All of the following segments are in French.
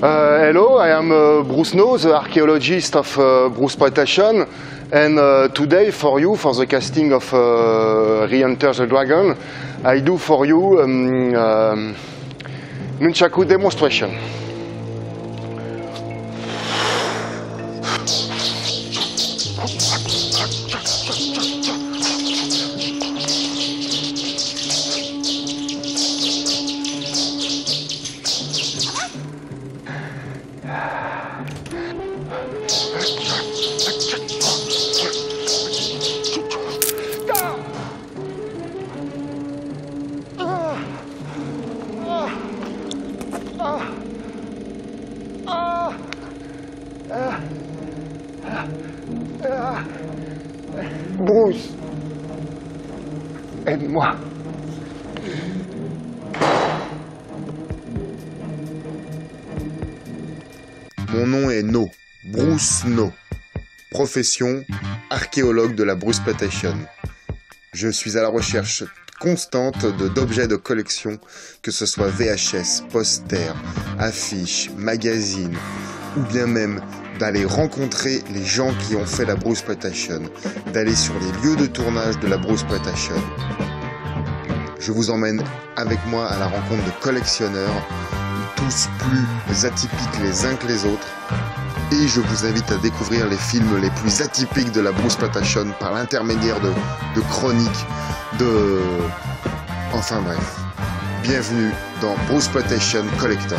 Hello, I am Bruce No, the archaeologist of Bruceploitation, and today for you, for the casting of Re-Enter the Dragon, I do for you Nunchaku demonstration. Bruce, aide-moi. Mon nom est No, Bruce No. Profession, archéologue de la Bruceploitation. Je suis à la recherche constante d'objets de collection, que ce soit VHS, posters, affiches, magazines, ou bien même d'aller rencontrer les gens qui ont fait la Bruceploitation, d'aller sur les lieux de tournage de la Bruceploitation. Je vous emmène avec moi à la rencontre de collectionneurs, tous plus atypiques les uns que les autres, et je vous invite à découvrir les films les plus atypiques de la Bruceploitation par l'intermédiaire de chroniques, Enfin bref, bienvenue dans Bruceploitation Collector.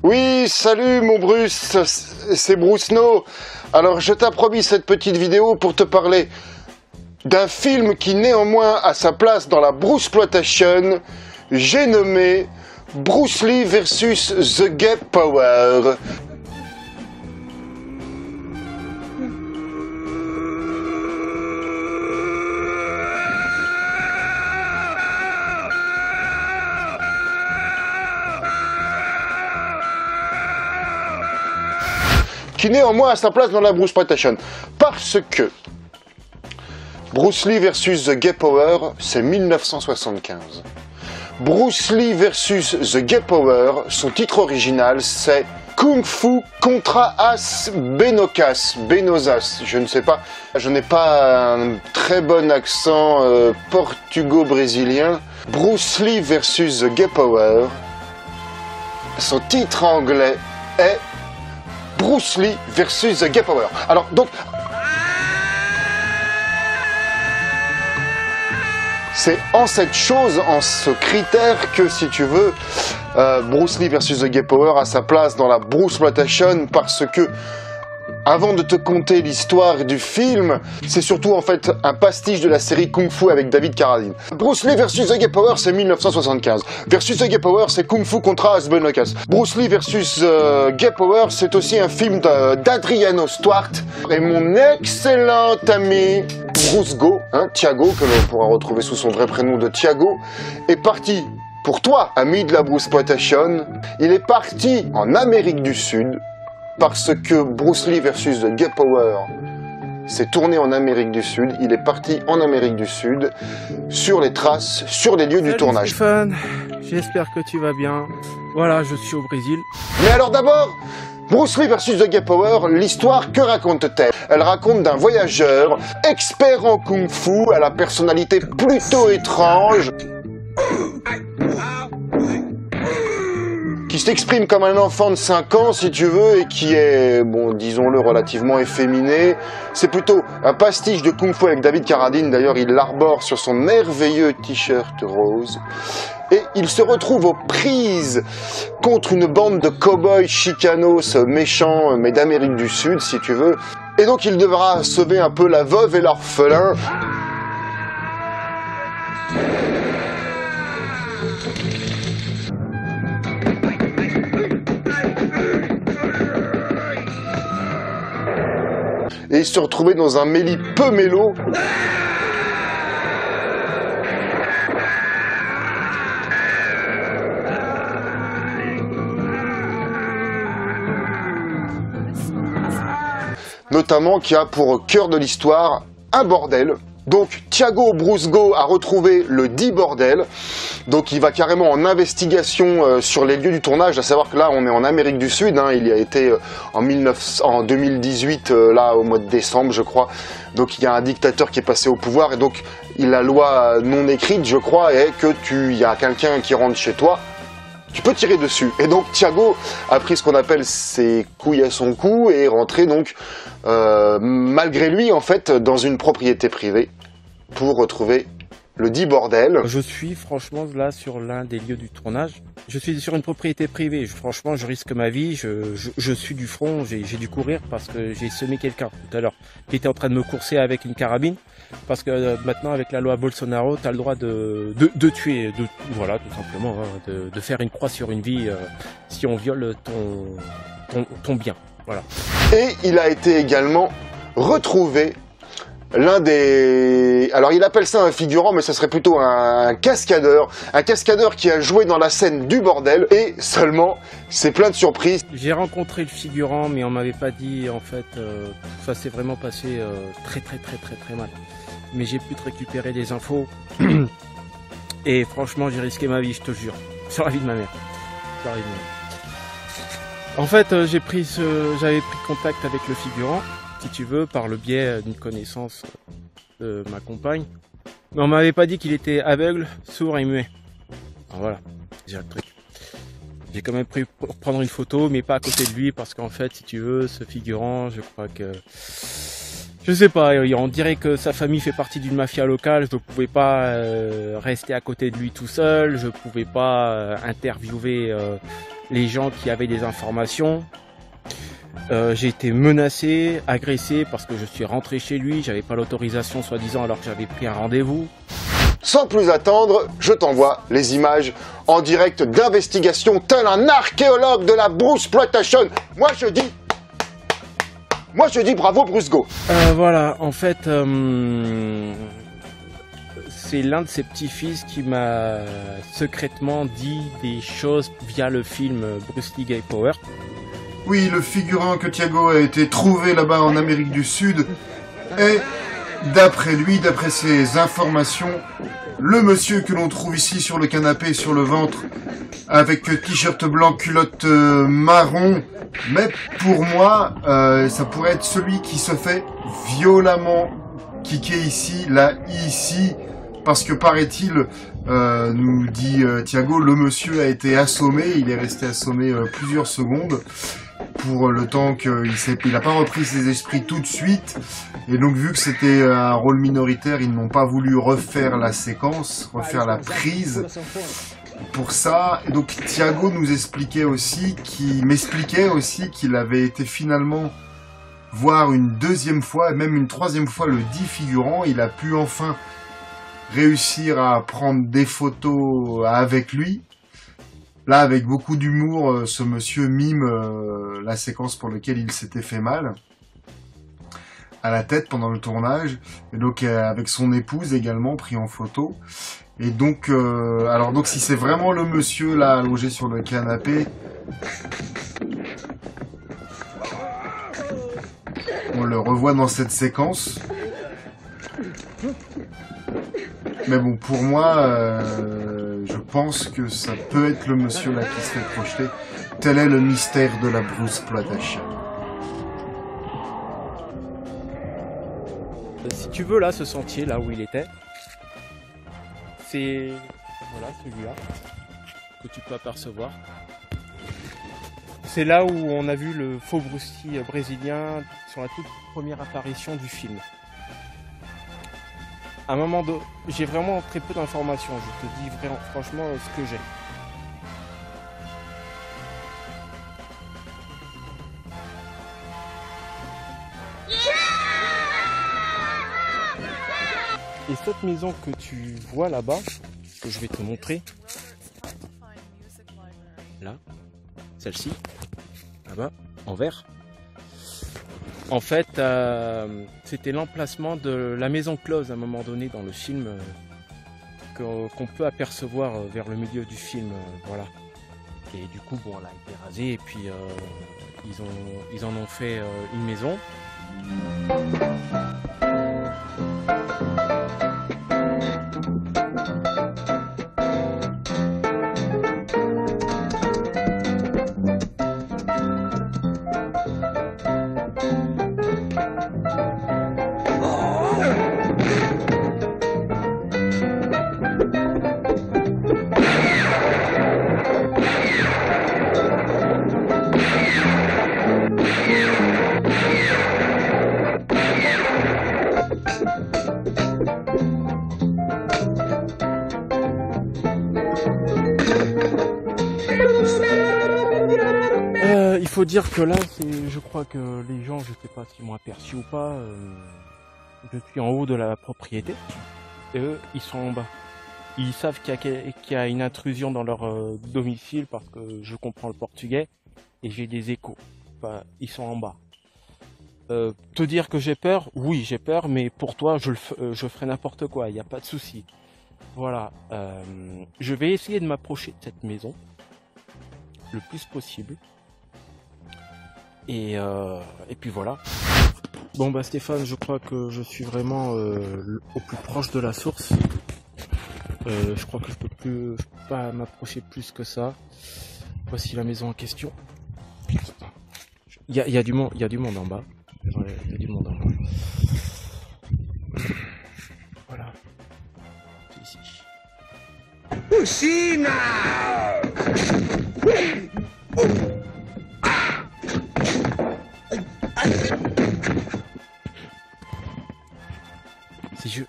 Oui, salut mon Bruce, c'est Bruce No. Alors je t'ai promis cette petite vidéo pour te parler d'un film qui néanmoins a sa place dans la Bruceploitation. J'ai nommé Bruce Lee versus The Gay Power. Qui néanmoins a sa place dans la Bruceploitation. Parce que Bruce Lee versus The Gay Power, c'est 1975. Bruce Lee versus The Gay Power, son titre original, c'est Kung Fu Contra As Benosas. Je ne sais pas, je n'ai pas un très bon accent portugo-brésilien. Bruce Lee versus The Gay Power, son titre anglais est Bruce Lee versus The Gay Power. Alors, donc, c'est en cette chose, en ce critère que, si tu veux, Bruce Lee versus The Gay Power a sa place dans la Bruceploitation parce que, avant de te conter l'histoire du film, c'est surtout en fait un pastiche de la série Kung Fu avec David Carradine. Bruce Lee versus The Gay Power, c'est 1975. Versus The Gay Power, c'est Kung Fu Contra As Benosas. Bruce Lee versus Gay Power, c'est aussi un film d'Adriano Stuart et mon excellent ami Bruce Go, Thiago, que l'on pourra retrouver sous son vrai prénom de Thiago, est parti. Pour toi, ami de la Bruceploitation, il est parti en Amérique du Sud parce que Bruce Lee versus The Gay Power s'est tourné en Amérique du Sud. Il est parti en Amérique du Sud sur les traces, sur les lieux du tournage. Stéphane, j'espère que tu vas bien. Voilà, je suis au Brésil. Mais alors d'abord, Bruce Lee versus The Gay Power, l'histoire, que raconte-t-elle? Elle raconte d'un voyageur, expert en kung-fu, à la personnalité plutôt étrange, qui s'exprime comme un enfant de 5 ans, si tu veux, et qui est, bon, disons-le, relativement efféminé. C'est plutôt un pastiche de kung-fu avec David Carradine, d'ailleurs il l'arbore sur son merveilleux t-shirt rose. Et il se retrouve aux prises contre une bande de cow-boys chicanos méchants, mais d'Amérique du Sud, si tu veux. Et donc il devra sauver un peu la veuve et l'orphelin. Et se retrouver dans un méli peu mélo. Notamment qui a pour cœur de l'histoire un bordel. Donc Thiago Brusco a retrouvé le dit bordel. Donc il va carrément en investigation sur les lieux du tournage, à savoir que là on est en Amérique du Sud, hein, il y a été en 2018, là au mois de décembre je crois. Donc il y a un dictateur qui est passé au pouvoir et donc la loi non écrite je crois est que il y a quelqu'un qui rentre chez toi, tu peux tirer dessus. Et donc Thiago a pris ce qu'on appelle ses couilles à son cou et est rentré donc malgré lui en fait dans une propriété privée pour retrouver le dit bordel. Je suis franchement là sur l'un des lieux du tournage. Je suis sur une propriété privée. Franchement, je risque ma vie. Je suis du front. J'ai dû courir parce que j'ai semé quelqu'un tout à l'heure qui était en train de me courser avec une carabine. Parce que maintenant, avec la loi Bolsonaro, tu as le droit de tuer. Voilà, tout simplement. Hein, de faire une croix sur une vie si on viole ton bien. Voilà. Et il a été également retrouvé l'un des... Alors il appelle ça un figurant, mais ça serait plutôt un cascadeur qui a joué dans la scène du bordel, et seulement, c'est plein de surprises. J'ai rencontré le figurant, mais on m'avait pas dit, en fait, ça s'est vraiment passé très mal. Mais j'ai pu te récupérer des infos, et franchement j'ai risqué ma vie, je te jure, sur la vie de ma mère. En fait, j'avais pris contact avec le figurant, si tu veux, par le biais d'une connaissance de ma compagne. Mais on m'avait pas dit qu'il était aveugle, sourd et muet. Alors voilà, j'ai le truc. J'ai quand même pris pour prendre une photo, mais pas à côté de lui, parce qu'en fait, si tu veux, ce figurant, je crois que... Je sais pas, on dirait que sa famille fait partie d'une mafia locale, je ne pouvais pas rester à côté de lui tout seul, je pouvais pas interviewer les gens qui avaient des informations. J'ai été menacé, agressé parce que je suis rentré chez lui, j'avais pas l'autorisation soi-disant alors que j'avais pris un rendez-vous. Sans plus attendre, je t'envoie les images en direct d'investigation tel un archéologue de la Bruceploitation. Moi je dis bravo Brusco. Voilà, en fait, c'est l'un de ses petits-fils qui m'a secrètement dit des choses via le film Bruce Lee Gay Power. Oui, le figurant que Thiago a été trouvé là-bas en Amérique du Sud est, d'après lui, d'après ses informations, le monsieur que l'on trouve ici sur le canapé, sur le ventre, avec t-shirt blanc, culotte marron. Mais pour moi, ça pourrait être celui qui se fait violemment kicker ici, là, ici, parce que paraît-il, nous dit Thiago, le monsieur a été assommé, il est resté assommé plusieurs secondes. Pour le temps qu'il n'a pas repris ses esprits tout de suite. Et donc vu que c'était un rôle minoritaire, ils n'ont pas voulu refaire la séquence, refaire la prise pour ça. Et donc Thiago nous expliquait aussi, m'expliquait aussi qu'il avait été finalement voir une deuxième fois, et même une troisième fois le dit figurant. Il a pu enfin réussir à prendre des photos avec lui. Là, avec beaucoup d'humour, ce monsieur mime la séquence pour laquelle il s'était fait mal à la tête pendant le tournage, et donc avec son épouse également pris en photo. Et donc, alors donc si c'est vraiment le monsieur là allongé sur le canapé, on le revoit dans cette séquence. Mais bon, pour moi, je pense que ça peut être le monsieur là qui se fait projeter. Tel est le mystère de la Bruceploitation. Si tu veux, là, ce sentier, là où il était, c'est... Voilà, celui-là, que tu peux apercevoir. C'est là où on a vu le faux Bruce Lee brésilien sur la toute première apparition du film. À un moment donné, j'ai vraiment très peu d'informations, je te dis vraiment, franchement ce que j'ai. Et cette maison que tu vois là-bas, que je vais te montrer, là, celle-ci, là-bas, en vert. En fait, c'était l'emplacement de la maison close à un moment donné dans le film qu'on peut apercevoir vers le milieu du film, voilà. Et du coup, bon, elle a été rasée et puis ils en ont fait une maison. Il faut dire que là, je crois que les gens, je sais pas s'ils m'ont aperçu ou pas, je suis en haut de la propriété, et eux, ils sont en bas. Ils savent qu'il y a une intrusion dans leur domicile parce que je comprends le portugais et j'ai des échos. Enfin, ils sont en bas. Te dire que j'ai peur, oui j'ai peur, mais pour toi je ferai n'importe quoi, il n'y a pas de souci. Voilà, je vais essayer de m'approcher de cette maison le plus possible. Et puis voilà. Bon bah Stéphane, je crois que je suis vraiment au plus proche de la source. Je crois que je peux pas m'approcher plus que ça. Voici la maison en question. Il y a du monde en bas. Il y a du monde en bas. Voilà. C'est ici. Pushina!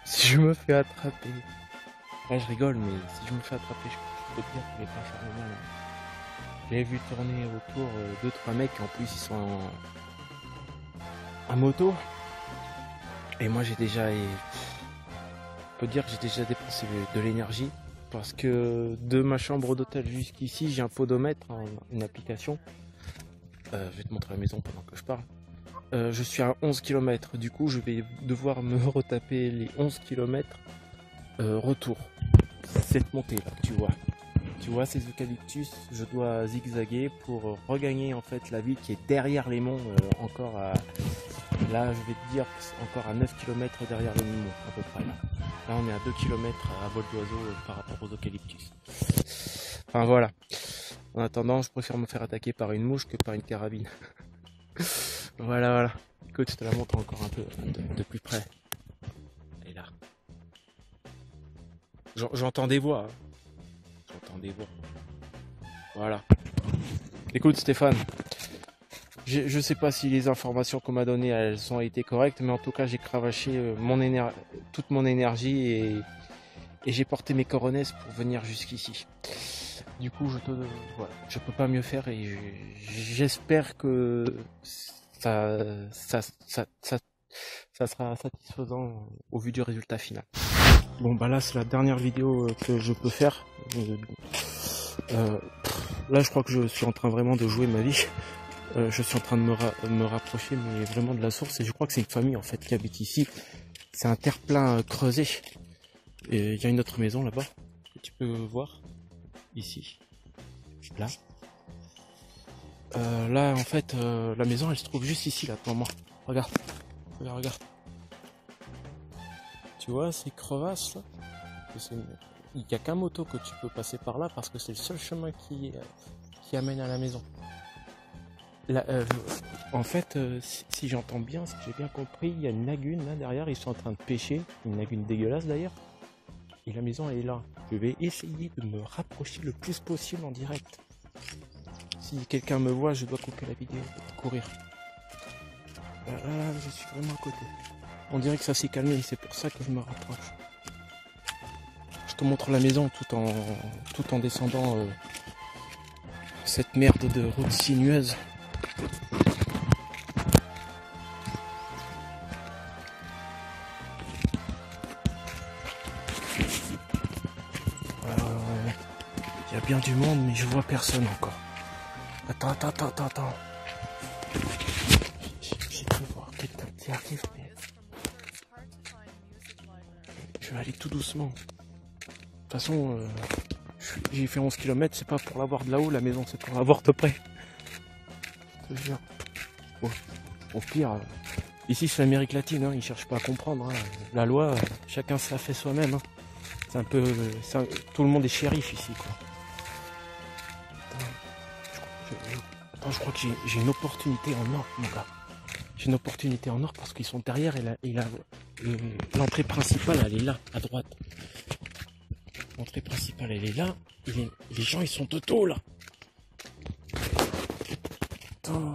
Si je me fais attraper, là je rigole, mais si je me fais attraper, je peux te dire que je vais pas faire le mal. J'ai vu tourner autour 2-3 mecs, en plus ils sont en moto. Et moi j'ai déjà, je peux dire que j'ai déjà dépensé de l'énergie. Parce que de ma chambre d'hôtel jusqu'ici, j'ai un podomètre, une application. Je vais te montrer la maison pendant que je parle. Je suis à 11 km, du coup je vais devoir me retaper les 11 km retour. Cette montée là, tu vois ces eucalyptus, je dois zigzaguer pour regagner en fait la ville qui est derrière les monts, encore à... Là je vais te dire encore à 9 km derrière les monts à peu près là. Là on est à 2 km à vol d'oiseau par rapport aux eucalyptus. Enfin voilà. En attendant, je préfère me faire attaquer par une mouche que par une carabine. Voilà. Écoute, je te la montre encore un peu de plus près. Elle est là. J'entends des voix. Hein. J'entends des voix. Voilà. Écoute Stéphane, je sais pas si les informations qu'on m'a données elles ont été correctes, mais en tout cas j'ai cravaché toute mon énergie et j'ai porté mes coronesses pour venir jusqu'ici. Du coup voilà, je peux pas mieux faire et j'espère que ça sera satisfaisant au vu du résultat final. Bon bah là c'est la dernière vidéo que je peux faire. Là je crois que je suis en train vraiment de jouer ma vie. Je suis en train de me rapprocher mais vraiment de la source et je crois que c'est une famille en fait qui habite ici. C'est un terre-plein creusé. Et il y a une autre maison là-bas que tu peux voir ici. Là. Là en fait la maison elle se trouve juste ici là pour moi. Regarde. Tu vois ces crevasses là? C'est il n'y a qu'un moto que tu peux passer par là parce que c'est le seul chemin qui amène à la maison. Là, en fait, si j'entends bien, si j'ai bien compris, il y a une lagune là derrière, ils sont en train de pêcher, une lagune dégueulasse d'ailleurs, et la maison elle est là. Je vais essayer de me rapprocher le plus possible en direct. Si quelqu'un me voit, je dois couper la vidéo, courir. Là, je suis vraiment à côté. On dirait que ça s'est calmé, c'est pour ça que je me rapproche. Je te montre la maison tout en descendant cette merde de route sinueuse. Il y a bien du monde, mais je vois personne encore. Attends. J'ai cru voir quelqu'un qui arrive, mais... Je vais aller tout doucement. De toute façon, j'ai fait 11 km, c'est pas pour l'avoir de là-haut, la maison, c'est pour l'avoir de près. Je te jure. Bon, au pire, ici c'est l'Amérique latine, hein, ils cherchent pas à comprendre. Hein. La loi, chacun se la fait soi-même. Hein. C'est un peu... tout le monde est shérif ici, quoi. Attends, je crois que j'ai une opportunité en or, mon gars. J'ai une opportunité en or parce qu'ils sont derrière et l'entrée principale, elle est là, à droite. L'entrée principale, elle est là. Et les gens, ils sont de dos, là. Putain.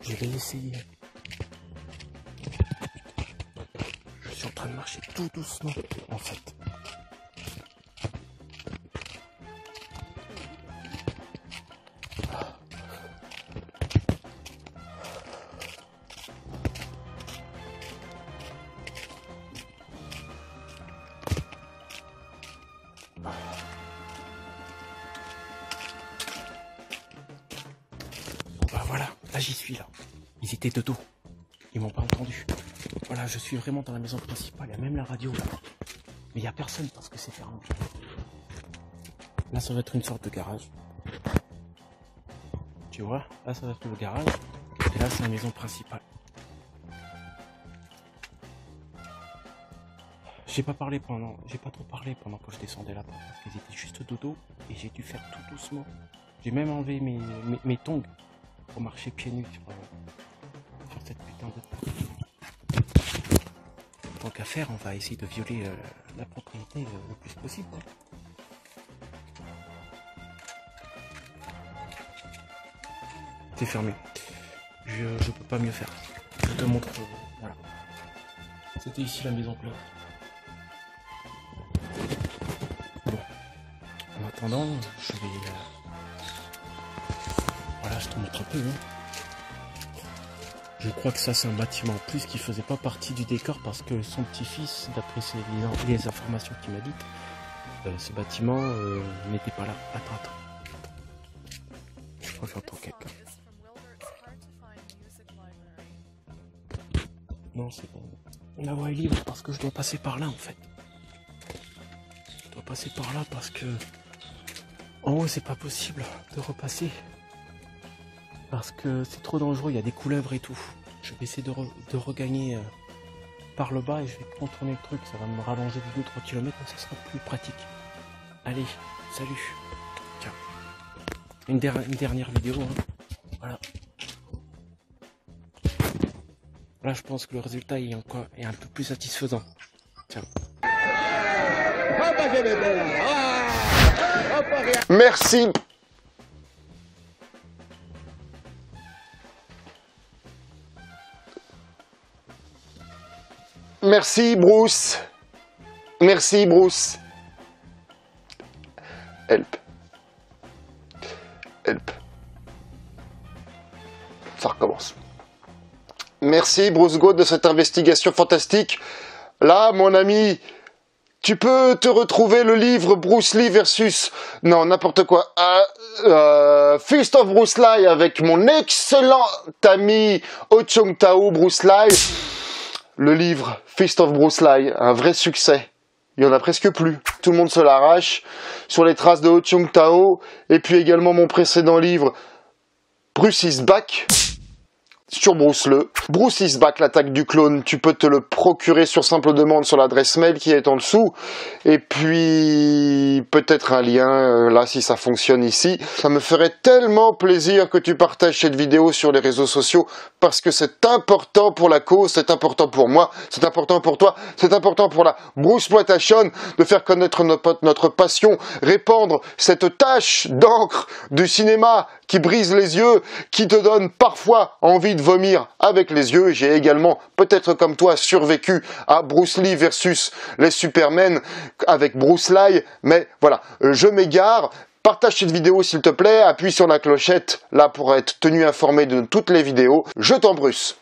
Je vais essayer. Je suis en train de marcher tout doucement, en fait. Voilà, là j'y suis là. Ils étaient de dos. Ils m'ont pas entendu. Voilà, je suis vraiment dans la maison principale. Il y a même la radio là. Mais il n'y a personne parce que c'est fermé. Là ça va être une sorte de garage. Tu vois, là ça va être le garage. Et là c'est la maison principale. J'ai pas trop parlé pendant que je descendais là-bas parce qu'ils étaient juste de dos et j'ai dû faire tout doucement. J'ai même enlevé mes tongs pour marcher pieds nus sur cette putain de... Tant qu'à faire, on va essayer de violer la propriété le plus possible. Quoi. C'est fermé. Je peux pas mieux faire. Je te montre. Voilà. C'était ici la maison close. Bon. En attendant, je vais... Voilà, je te montre un peu. Hein. Je crois que ça, c'est un bâtiment en plus qui faisait pas partie du décor parce que son petit-fils, d'après les informations qu'il m'a dites, ce bâtiment n'était pas là. Attends. Je crois que j'entends quelqu'un. Non, c'est bon. La voie est libre parce que je dois passer par là en fait. Je dois passer par là parce que en haut c'est pas possible de repasser. Parce que c'est trop dangereux, il y a des couleuvres et tout. Je vais essayer de regagner par le bas et je vais contourner le truc. Ça va me rallonger de 2-3 km, mais ça sera plus pratique. Allez, salut. Tiens. Une dernière vidéo. Hein. Voilà. Là, je pense que le résultat est un peu plus satisfaisant. Tiens. Merci. Merci Bruce. Merci Bruce. Help. Ça recommence. Merci Bruce Goat de cette investigation fantastique. Là, mon ami, tu peux te retrouver le livre Bruce Lee versus... Non, n'importe quoi. Fist of Bruce Lee avec mon excellent ami Oh Chung Tao Bruce Lee. Le livre Fist of Bruce Lee, un vrai succès. Il y en a presque plus. Tout le monde se l'arrache. Sur les traces de Oh Chung Tao. Et puis également mon précédent livre Bruce is Back. sur Bruce Lee. Bruce is Back, l'attaque du clone, tu peux te le procurer sur simple demande sur l'adresse mail qui est en dessous. Et puis, peut-être un lien, là, si ça fonctionne ici. Ça me ferait tellement plaisir que tu partages cette vidéo sur les réseaux sociaux parce que c'est important pour la cause, c'est important pour moi, c'est important pour toi, c'est important pour la Bruceploitation de faire connaître notre passion, répandre cette tache d'encre du cinéma qui brise les yeux, qui te donne parfois envie de vomir avec les yeux. J'ai également, peut-être comme toi, survécu à Bruce Lee versus les Supermen avec Bruce Lee, mais voilà, je m'égare. Partage cette vidéo s'il te plaît, appuie sur la clochette là pour être tenu informé de toutes les vidéos. Je t'embrasse.